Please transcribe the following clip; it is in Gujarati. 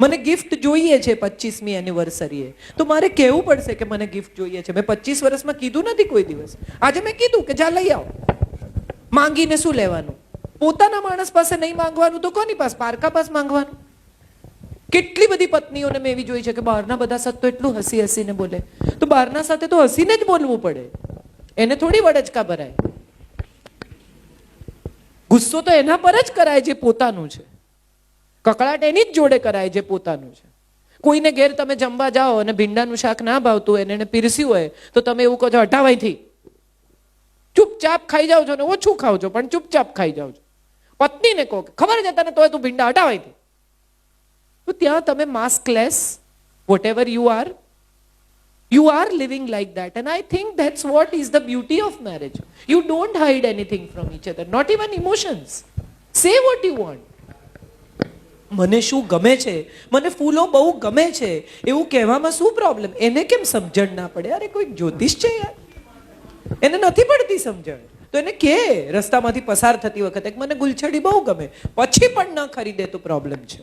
મને ગિફ્ટ જોઈએ છે 25મી એનિવર્સરીએ, તો મારે કહેવું પડશે કે મને ગિફ્ટ જોઈએ છે. મેં 25 વર્ષમાં કીધું નથી કોઈ દિવસ. આજે મેં કીધું કે જા લઈ આવો. માંગીને શું લેવાનું? પોતાના માણસ પાસે નહીં માંગવાનું તો કોની પાસે? પારકા પાસે માંગવાનું. કેટલી બધી પત્નીઓને મેં એવી જોઈ છે કે બહારના બધા સાથે તો એટલું હસી હસીને બોલે, તો બહારના સાથે તો હસીને જ બોલવું પડે, એને થોડી વડચકા ભરાય. ગુસ્સો તો એના પર જ કરાય જે પોતાનું છે, કકળાટ એની જ જોડે કરાય જે પોતાનું છે. કોઈને ઘેર તમે જમવા જાઓ અને ભીંડાનું શાક ના ભાવતું હોય એને પીરસ્યું હોય તો તમે એવું કહો છો હટાવાયથી, ચૂપચાપ ખાઈ જાવ છો ને ઓછું ખાવ છો પણ ચૂપચાપ ખાઈ જાવ છો. પત્નીને કહો ખબર છે તને તોય તું ભીંડા હટાવાયથી, તો ત્યાં તમે માસ્કલેસ whatever you are living like that. And I think that's what is the beauty of marriage. You don't hide anything from each other, not even emotions. Say what you want. મને શું ગમે છે, મને ફૂલો બહુ ગમે છે એવું કહેવામાં શું પ્રોબ્લેમ? એને કેમ સમજણ ના પડે? અરે કોઈ જ્યોતિષ છે યાર, એને નથી પડતી સમજણ, તો એને કે રસ્તામાંથી પસાર થતી વખતે મને ગુલછડી બહુ ગમે, પછી પણ ના ખરીદે તો પ્રોબ્લેમ છે.